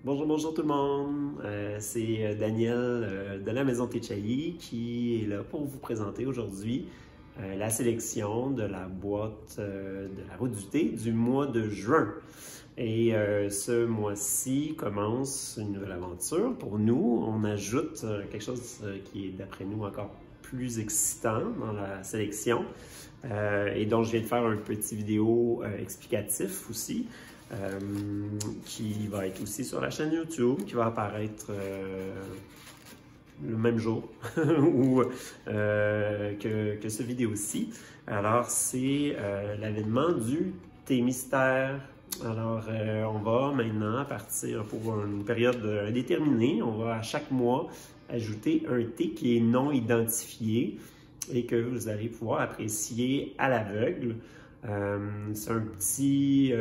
Bonjour tout le monde. C'est Daniel de la Maison Téchaï qui est là pour vous présenter aujourd'hui la sélection de la boîte de la Route du Thé du mois de juin. Et ce mois-ci commence une nouvelle aventure pour nous. On ajoute quelque chose qui est d'après nous encore plus excitant dans la sélection et dont je viens de faire un petit vidéo explicatif aussi. Qui va être aussi sur la chaîne YouTube, qui va apparaître le même jour ou, que ce vidéo-ci. Alors, c'est l'avènement du thé mystère. Alors, on va maintenant partir pour une période déterminée. On va à chaque mois ajouter un thé qui est non identifié et que vous allez pouvoir apprécier à l'aveugle. C'est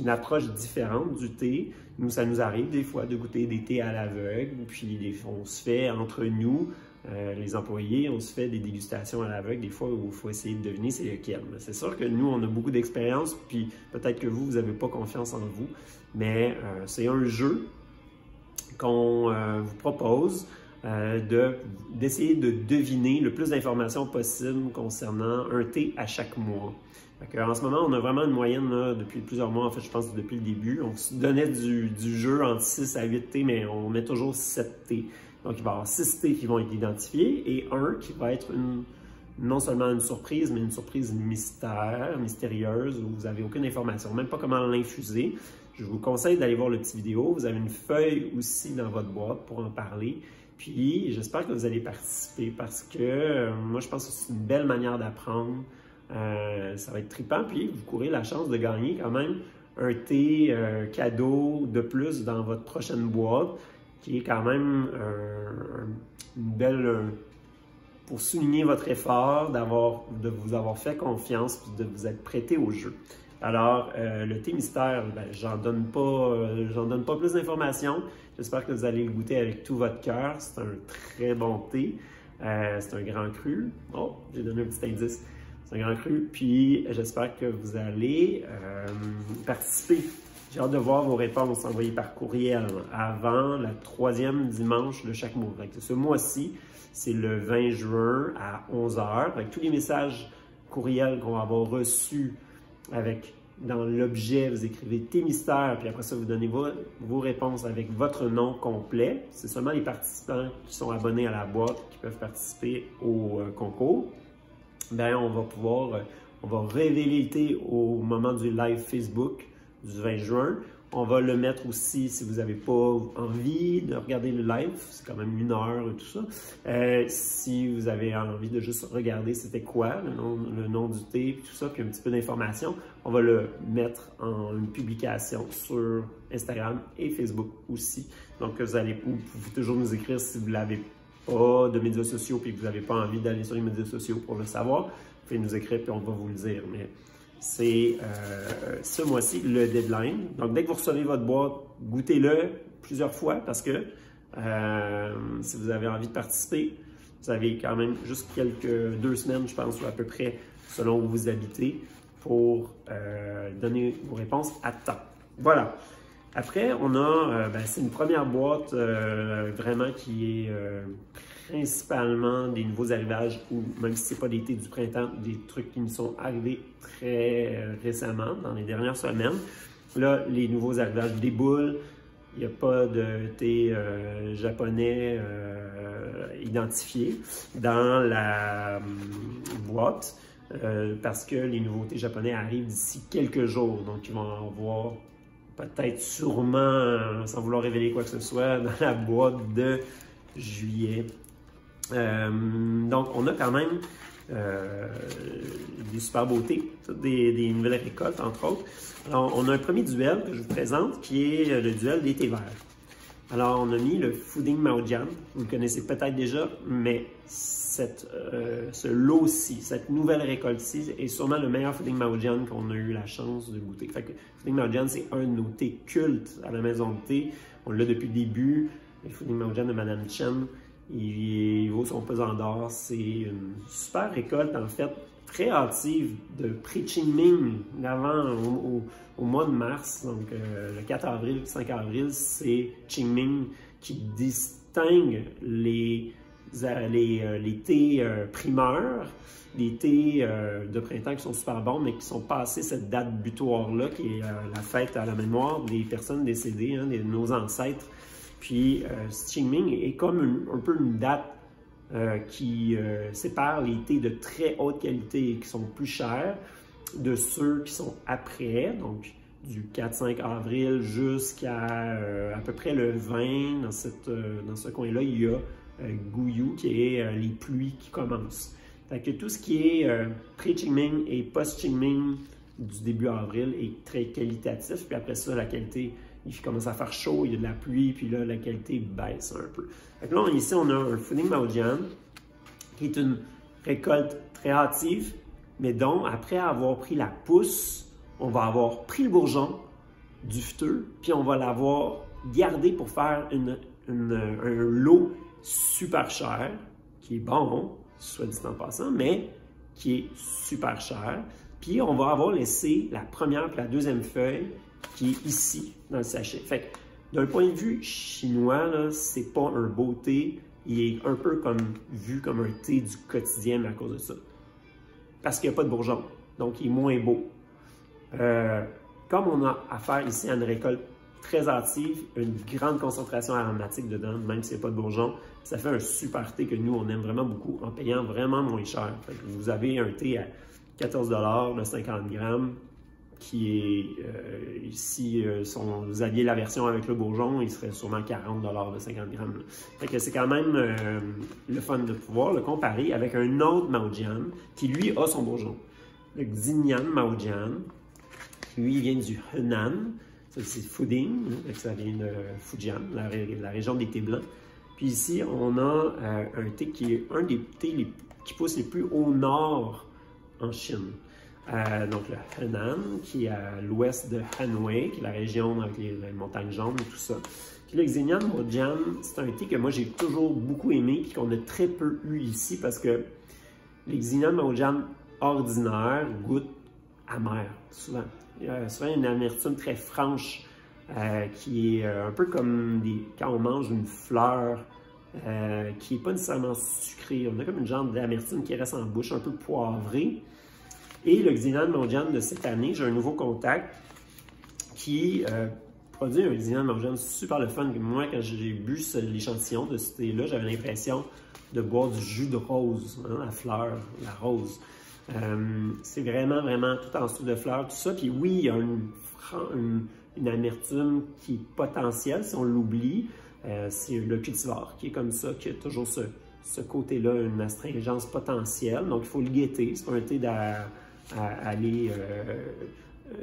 une approche différente du thé. Nous, ça nous arrive des fois de goûter des thés à l'aveugle, puis on se fait entre nous, les employés, on se fait des dégustations à l'aveugle, des fois où il faut essayer de deviner c'est lequel. C'est sûr que nous, on a beaucoup d'expérience, puis peut-être que vous n'avez pas confiance en vous, mais c'est un jeu qu'on vous propose d'essayer de deviner le plus d'informations possible concernant un thé à chaque mois. En ce moment, on a vraiment une moyenne là, depuis plusieurs mois, en fait, je pense depuis le début. On se donnait du jeu entre 6 à 8 thés, mais on met toujours 7 thés. Donc, il va y avoir 6 thés qui vont être identifiés et un qui va être non seulement une surprise, mais une surprise mystérieuse, où vous n'avez aucune information, même pas comment l'infuser. Je vous conseille d'aller voir le petit vidéo. Vous avez une feuille aussi dans votre boîte pour en parler. Puis, j'espère que vous allez participer parce que moi, je pense que c'est une belle manière d'apprendre. Ça va être trippant. Puis, vous courez la chance de gagner quand même un thé cadeau de plus dans votre prochaine boîte, qui est quand même une belle... pour souligner votre effort, de vous avoir fait confiance et de vous être prêté au jeu. Alors, le thé mystère, ben, j'en donne pas plus d'informations. J'espère que vous allez le goûter avec tout votre cœur. C'est un très bon thé. C'est un grand cru. Oh, j'ai donné un petit indice. C'est un grand cru. Puis, j'espère que vous allez participer. J'ai hâte de voir vos réponses envoyées par courriel avant le 3e dimanche de chaque mois. Ce mois-ci, c'est le 20 juin à 11 h. Avec tous les messages courriels qu'on va avoir reçus dans l'objet, vous écrivez thé mystère, puis après ça, vous donnez vos réponses avec votre nom complet. C'est seulement les participants qui sont abonnés à la boîte qui peuvent participer au concours. Bien, on va révéler le thé au moment du live Facebook du 20 juin. On va le mettre aussi, si vous n'avez pas envie de regarder le live, c'est quand même 1 heure et tout ça. Si vous avez envie de juste regarder c'était quoi, le nom du thé, et tout ça, puis un petit peu d'informations, on va le mettre en une publication sur Instagram et Facebook aussi. Donc, vous pouvez toujours nous écrire si vous n'avez pas de médias sociaux et que vous n'avez pas envie d'aller sur les médias sociaux pour le savoir. Vous pouvez nous écrire puis on va vous le dire. Mais c'est ce mois-ci le deadline. Donc, dès que vous recevez votre boîte, goûtez-le plusieurs fois parce que si vous avez envie de participer, vous avez quand même juste 2 semaines, je pense, ou à peu près, selon où vous habitez, pour donner vos réponses à temps. Voilà. Après, on a, c'est une première boîte vraiment qui est principalement des nouveaux arrivages ou même si ce n'est pas des thés du printemps, des trucs qui nous sont arrivés très récemment, dans les dernières semaines. Là, les nouveaux arrivages déboulent. Il n'y a pas de thé japonais identifié dans la boîte parce que les nouveaux thés japonais arrivent d'ici quelques jours. Donc, ils vont avoir peut-être sûrement, sans vouloir révéler quoi que ce soit, dans la boîte de juillet. Donc, on a quand même des super beaux thés, des nouvelles récoltes, entre autres. Alors, on a un premier duel que je vous présente, qui est le duel des thés verts. Alors, on a mis le Fu-Ding Maojian. Vous le connaissez peut-être déjà, mais ce lot-ci, cette nouvelle récolte-ci, est sûrement le meilleur Fu-Ding Maojian qu'on a eu la chance de goûter. Fait que Fu-Ding Maojian, c'est un de nos thés cultes à la maison de thé. On l'a depuis le début. Le Fu-Ding Maojian de Madame Chen, il vaut son pesant d'or. C'est une super récolte, en fait, très hâtive de pré-Qingming avant au mois de mars, donc le 4 avril, 5 avril, c'est Qingming qui distingue les thés primeurs, les thés de printemps qui sont super bons, mais qui sont passés cette date butoir-là, qui est la fête à la mémoire des personnes décédées, hein, de nos ancêtres. Puis Qingming est comme un peu une date qui sépare les thés de très haute qualité et qui sont plus chers de ceux qui sont après, donc du 4-5 avril jusqu'à à peu près le 20, dans ce coin-là, il y a Guyou, qui est les pluies qui commencent. Fait que tout ce qui est pré-Qingming et post-Qingming du début avril est très qualitatif, puis après ça, la qualité, il commence à faire chaud, il y a de la pluie, puis là, la qualité baisse un peu. Fait que là, ici, on a un Fu-Ning Maojian, qui est une récolte très hâtive, mais dont, après avoir pris la pousse, on va avoir pris le bourgeon du futeux, puis on va l'avoir gardé pour faire un lot super cher, qui est bon, soit dit en passant, mais qui est super cher. Puis on va avoir laissé la première et la deuxième feuille qui est ici, dans le sachet. Fait que d'un point de vue chinois, c'est pas un beau thé. Il est un peu vu comme un thé du quotidien à cause de ça. Parce qu'il n'y a pas de bourgeon. Donc, il est moins beau. Comme on a affaire ici à une récolte très hâtive, une grande concentration aromatique dedans, même s'il n'y a pas de bourgeon, ça fait un super thé que nous, on aime vraiment beaucoup en payant vraiment moins cher. Fait que vous avez un thé à 14 $ de 50 grammes qui est ici, vous aviez la version avec le bourgeon, il serait sûrement 40 $ de 50 grammes. Fait que c'est quand même le fun de pouvoir le comparer avec un autre Maojian qui lui a son bourgeon. Le Xinyan Maojian, lui vient du Henan, c'est Fuding, ça vient de Fujian, la région des thés blancs. Puis ici, on a un thé qui est un des thés qui poussent les plus au nord en Chine. Donc le Henan, qui est à l'ouest de Hanwei, qui est la région avec les montagnes jaunes et tout ça. Puis le Xinyan Maojian, c'est un thé que moi j'ai toujours beaucoup aimé et qu'on a très peu eu ici parce que les Xinyan Maojian ordinaires goûtent amer, souvent. Il y a souvent une amertume très franche qui est un peu comme quand on mange une fleur qui n'est pas nécessairement sucrée. On a comme une genre d'amertume qui reste en bouche, un peu poivrée. Et le Xinyan Maojian de cette année, j'ai un nouveau contact qui produit un Xinyan Maojian super le fun. Moi, quand j'ai bu l'échantillon de ce thé-là, j'avais l'impression de boire du jus de rose, hein, la fleur, la rose. C'est vraiment, vraiment tout en dessous de fleurs, tout ça. Puis oui, il y a une amertume qui est potentielle, si on l'oublie. C'est le cultivar qui est comme ça, qui a toujours ce côté-là, une astringence potentielle. Donc, il faut le guetter. C'est pas un thé aller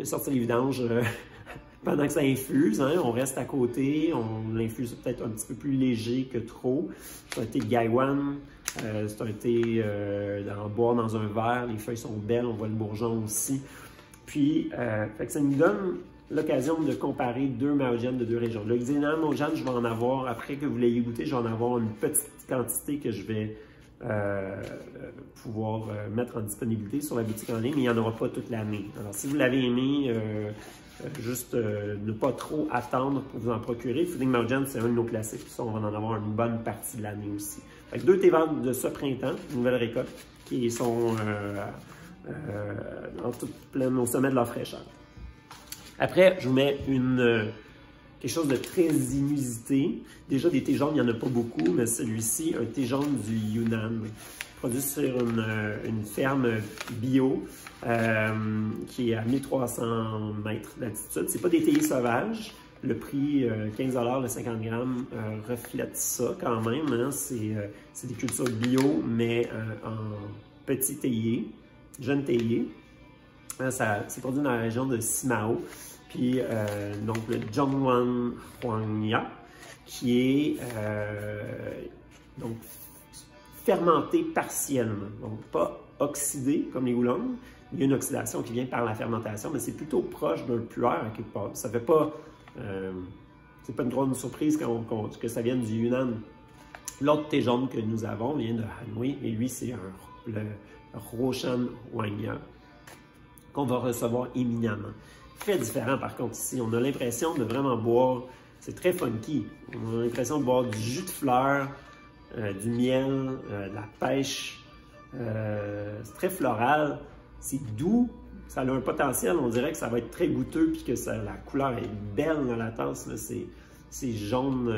sortir les vidanges pendant que ça infuse. Hein. On reste à côté, on l'infuse peut-être un petit peu plus léger que trop. C'est un thé de Gaiwan. C'est un thé en boire dans un verre. Les feuilles sont belles, on voit le bourgeon aussi. Puis, fait que ça nous donne l'occasion de comparer deux Maojian de deux régions. Le Xinyan Maojian, je vais en avoir, après que vous l'ayez goûté, je vais en avoir une petite quantité que je vais pouvoir mettre en disponibilité sur la boutique en ligne, mais il n'y en aura pas toute l'année. Alors, si vous l'avez aimé, juste ne pas trop attendre pour vous en procurer. Fu-Ning Maojian, c'est un de nos classiques. Ça, on va en avoir une bonne partie de l'année aussi. Fait que deux thés verts de ce printemps, une nouvelle récolte, qui sont en toute pleine au sommet de leur fraîcheur. Après, je vous mets quelque chose de très inusité. Déjà, des thés jaunes, il n'y en a pas beaucoup, mais celui-ci, un thé jaune du Yunnan, produit sur une ferme bio qui est à 1300 mètres d'altitude. Ce n'est pas des théiers sauvages. Le prix, 15 $ de 50 grammes, reflète ça quand même. Hein. C'est des cultures bio, mais en petits théiers, jeunes théiers. C'est produit dans la région de Simao. Puis, donc, le Zhongwan Huangya, qui est donc fermenté partiellement. Donc, pas oxydé comme les oolongs. Il y a une oxydation qui vient par la fermentation, mais c'est plutôt proche d'un puer à quelque part. Ça fait pas... c'est pas une grande surprise que ça vienne du Yunnan. L'autre thé jaune que nous avons vient de Hanwei, et lui, c'est le Roshan Wanya, qu'on va recevoir éminemment. Très différent par contre ici, on a l'impression de vraiment boire, c'est très funky, on a l'impression de boire du jus de fleurs, du miel, de la pêche, c'est très floral, c'est doux, ça a un potentiel, on dirait que ça va être très goûteux puis que la couleur est belle dans la tasse, c'est jaune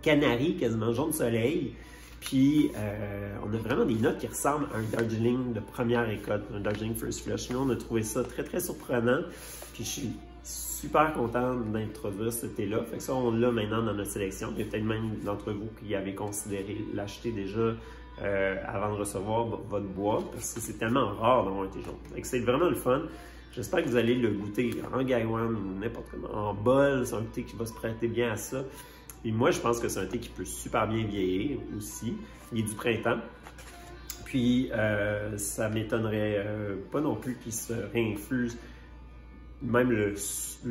canari, quasiment jaune soleil. Puis, on a vraiment des notes qui ressemblent à un Darjeeling de première récolte, un Darjeeling First Flush. Nous, on a trouvé ça très, très surprenant. Puis, je suis super content d'introduire ce thé-là. Fait que ça, on l'a maintenant dans notre sélection. Il y a peut-être même d'entre vous qui avaient considéré l'acheter déjà avant de recevoir votre boîte, parce que c'est tellement rare d'avoir un thé jaune. Fait que c'est vraiment le fun. J'espère que vous allez le goûter en Gaiwan ou n'importe comment. En bol, c'est un thé qui va se prêter bien à ça. Et moi, je pense que c'est un thé qui peut super bien vieillir aussi. Il est du printemps. Puis, ça ne m'étonnerait pas non plus qu'il se réinfuse même le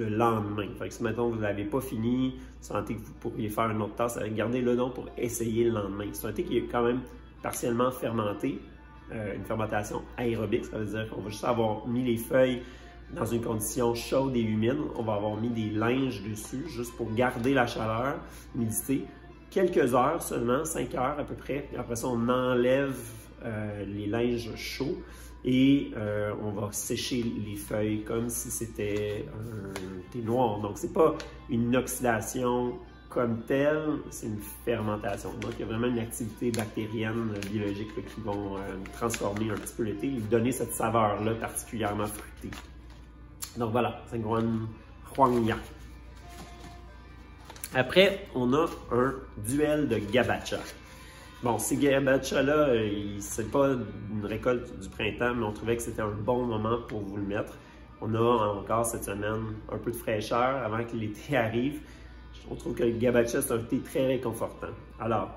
lendemain. Fait que si, mettons, vous n'avez pas fini, c'est un thé que vous pourriez faire une autre tasse, gardez-le donc pour essayer le lendemain. C'est un thé qui est quand même partiellement fermenté, une fermentation aérobique. Ça veut dire qu'on va juste avoir mis les feuilles dans une condition chaude et humide. On va avoir mis des linges dessus, juste pour garder la chaleur, l'humidité. Quelques heures seulement, 5 heures à peu près. Après ça, on enlève les linges chauds et on va sécher les feuilles comme si c'était un thé noir. Donc, c'est pas une oxydation comme telle, c'est une fermentation. Donc, il y a vraiment une activité bactérienne, biologique là, qui vont transformer un petit peu le thé et donner cette saveur-là particulièrement fruitée. Donc voilà, Sengguan Huangya. Après, on a un duel de Gabacha. Bon, ces Gabacha-là, c'est pas une récolte du printemps, mais on trouvait que c'était un bon moment pour vous le mettre. On a encore cette semaine un peu de fraîcheur avant que l'été arrive. On trouve que le Gabacha, c'est un thé très réconfortant. Alors,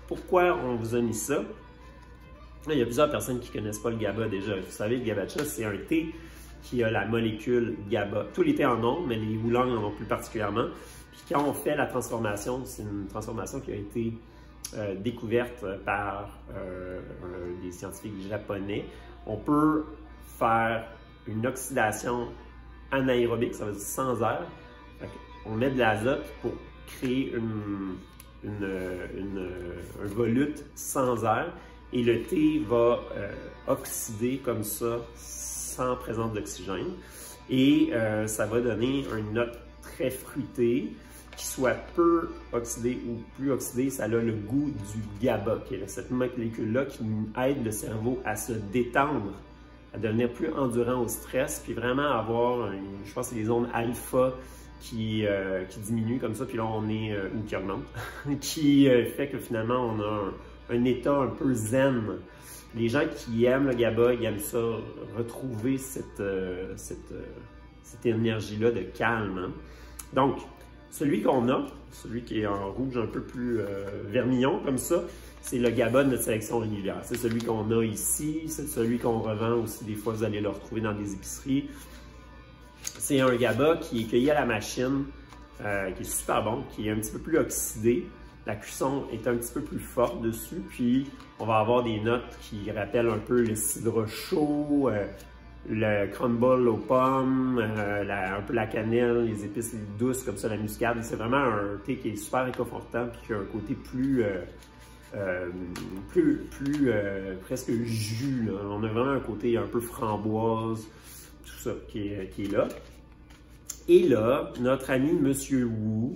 pourquoi on vous a mis ça? Il y a plusieurs personnes qui ne connaissent pas le GABA déjà. Vous savez, le Gabacha, c'est un thé qui a la molécule GABA. Tous les thés en ont, mais les oulangs en ont plus particulièrement. Puis quand on fait la transformation, c'est une transformation qui a été découverte par des scientifiques japonais. On peut faire une oxydation anaérobique, ça veut dire sans air. On met de l'azote pour créer un volute sans air et le thé va oxyder comme ça sans présence d'oxygène et ça va donner une note très fruitée qui soit peu oxydée ou plus oxydée, ça a le goût du GABA, qui est cette molécule-là qui aide le cerveau à se détendre, à devenir plus endurant au stress, puis vraiment avoir, je pense que c'est les ondes alpha qui diminuent comme ça, puis là on est, ou qui augmente, qui fait que finalement on a un état un peu zen. Les gens qui aiment le GABA, ils aiment ça, retrouver cette énergie-là de calme. Hein. Donc, celui qu'on a, celui qui est en rouge un peu plus vermillon comme ça, c'est le GABA de notre sélection régulière. C'est celui qu'on a ici, c'est celui qu'on revend aussi. Des fois, vous allez le retrouver dans des épiceries. C'est un GABA qui est cueilli à la machine, qui est super bon, qui est un petit peu plus oxydé. La cuisson est un petit peu plus forte dessus, puis on va avoir des notes qui rappellent un peu le cidre chaud, le crumble aux pommes, un peu la cannelle, les épices douces comme ça, la muscade. C'est vraiment un thé qui est super réconfortant puis qui a un côté presque jus. Là. On a vraiment un côté un peu framboise, tout ça qui est là. Et là, notre ami Monsieur Wu,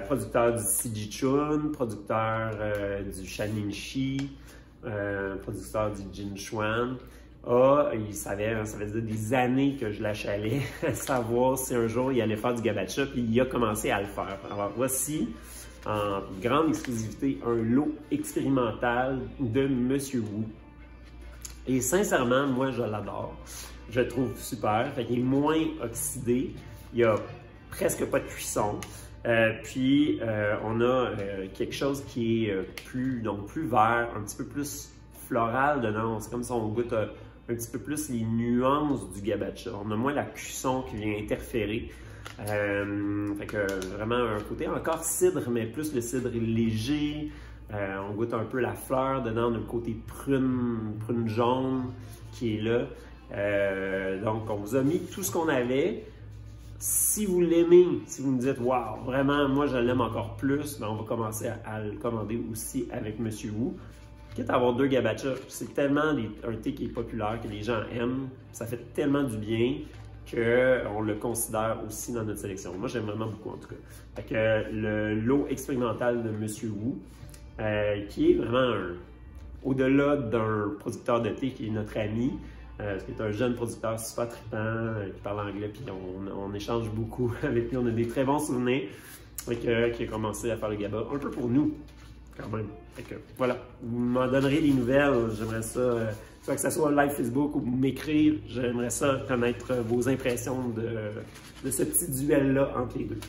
producteur du Sijichun, producteur du Shaninshi, producteur du Jinchuan, ça faisait des années que je l'achalais à savoir si un jour il allait faire du Gabacha, puis il a commencé à le faire. Alors voici, en grande exclusivité, un lot expérimental de Monsieur Wu. Et sincèrement, moi je l'adore. Je le trouve super. Fait qu'il est moins oxydé. Il n'y a presque pas de cuisson. Puis on a quelque chose qui est plus vert, un petit peu plus floral dedans. C'est comme si on goûte un petit peu plus les nuances du Gabacha. On a moins la cuisson qui vient interférer. Fait que vraiment un côté encore cidre, mais plus le cidre léger, On goûte un peu la fleur dedans, on a le côté prune jaune qui est là. Donc, on vous a mis tout ce qu'on avait. Si vous l'aimez, si vous me dites « Wow, vraiment, moi je l'aime encore plus », ben, on va commencer à le commander aussi avec Monsieur Wu. Quitte à avoir 2 gabacha, c'est tellement un thé qui est populaire, que les gens aiment, ça fait tellement du bien qu'on le considère aussi dans notre sélection. Moi, j'aime vraiment beaucoup en tout cas. Fait que le lot expérimental de Monsieur Wu, qui est vraiment au-delà d'un producteur de thé qui est notre ami, qui est un jeune producteur super trippant, qui parle anglais, puis on échange beaucoup avec lui. On a des très bons souvenirs, qui a commencé à faire le GABA, un peu pour nous, quand même. Fait que, voilà, vous m'en donnerez des nouvelles, j'aimerais ça, soit que ce soit live Facebook ou m'écrire, j'aimerais ça connaître vos impressions de ce petit duel-là entre les deux.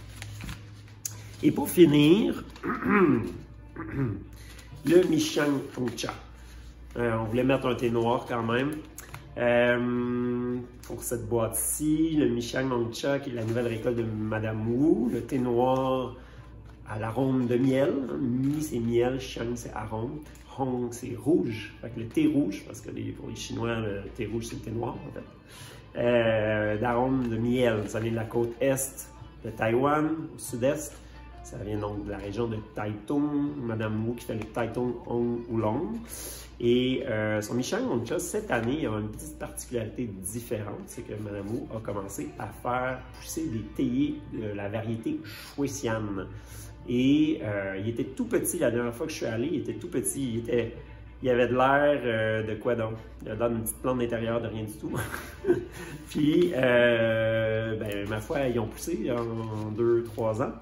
Et pour finir, le Michang Hongcha. On voulait mettre un thé noir quand même. Pour cette boîte-ci, le Michang Hongcha, qui est la nouvelle récolte de Madame Wu, le thé noir à l'arôme de miel. Mi, c'est miel, Shang, c'est arôme. Hong, c'est rouge. Fait que le thé rouge, parce que pour les Chinois, le thé rouge, c'est le thé noir, en fait. D'arôme de miel. Ça vient de la côte est de Taïwan, au sud-est. Ça vient donc de la région de Taitung. Madame Wu qui fait le Taitung Hong Oolong. Et son Michang Hongcha, cette année, il y a une petite particularité différente, c'est que Madame Wu a commencé à faire pousser des théiers de la variété Shuexian. Et il était tout petit, la dernière fois que je suis allé, il était tout petit, il avait de l'air de quoi donc? Il avait l'air d'une petite plante d'intérieur, de rien du tout. Puis, ben, ma foi, ils ont poussé en 2-3 ans.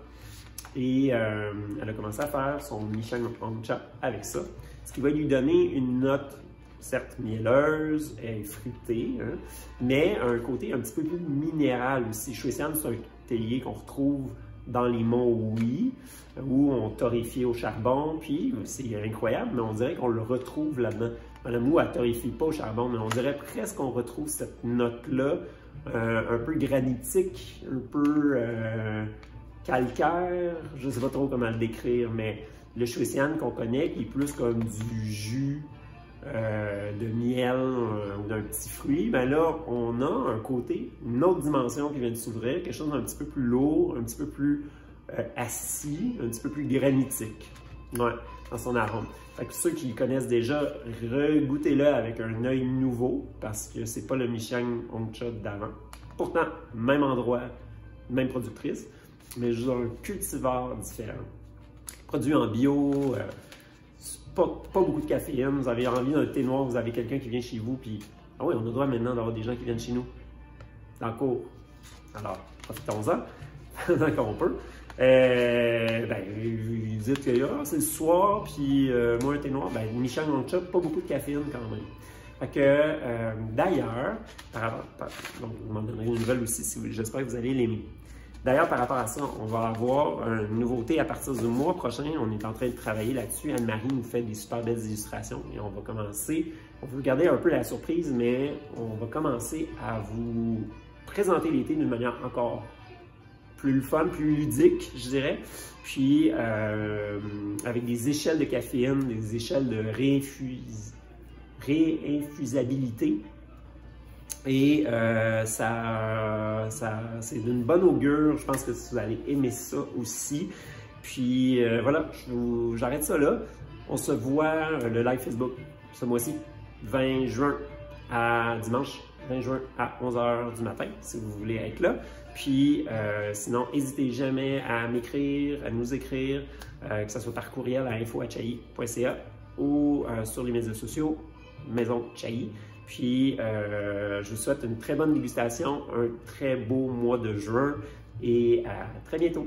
Et elle a commencé à faire son Michang Hongcha avec ça. Ce qui va lui donner une note, certes mielleuse et fruitée, hein, mais un côté un petit peu plus minéral aussi. Shuexian, c'est un théier qu'on retrouve dans les monts Hui, où on torréfie au charbon, puis c'est incroyable, mais on dirait qu'on le retrouve là-dedans. Madame Wu, elle ne torréfie pas au charbon, mais on dirait presque qu'on retrouve cette note-là, un peu granitique, un peu calcaire, je ne sais pas trop comment le décrire, mais le Shuexian qu'on connaît, qui est plus comme du jus de miel ou d'un petit fruit, ben là, on a un côté, une autre dimension qui vient de s'ouvrir, quelque chose d'un petit peu plus lourd, un petit peu plus assis, un petit peu plus granitique, ouais, dans son arôme. Fait que ceux qui connaissent déjà, regoutez-le avec un œil nouveau, parce que c'est pas le Michang Hongcha d'avant. Pourtant, même endroit, même productrice, mais juste un cultivar différent. Produit en bio, pas beaucoup de caféine, vous avez envie d'un thé noir, vous avez quelqu'un qui vient chez vous, puis ah oui, on a le droit maintenant d'avoir des gens qui viennent chez nous, dans le cours. Alors, profitons-en, tant qu'on peut. Ben, vous dites que c'est le soir, puis moi un thé noir, ben, Michang Hongcha, pas beaucoup de caféine quand même. Fait que, d'ailleurs, donc vous m'en donnerez une nouvelle aussi, j'espère que vous allez l'aimer. D'ailleurs, par rapport à ça, on va avoir une nouveauté à partir du mois prochain. On est en train de travailler là-dessus. Anne-Marie nous fait des super belles illustrations et on va commencer. On va garder un peu la surprise, mais on va commencer à vous présenter l'été d'une manière encore plus fun, plus ludique, je dirais. Puis, avec des échelles de caféine, des échelles de réinfusabilité. Et c'est d'une bonne augure, je pense que vous allez aimer ça aussi. Puis voilà, j'arrête ça là. On se voit le live Facebook ce mois-ci, 20 juin à dimanche, 20 juin à 11h du matin, si vous voulez être là. Puis sinon, n'hésitez jamais à m'écrire, à nous écrire, que ce soit par courriel à info@chai.ca ou sur les médias sociaux, Maison Chai. Puis, je vous souhaite une très bonne dégustation, un très beau mois de juin et à très bientôt.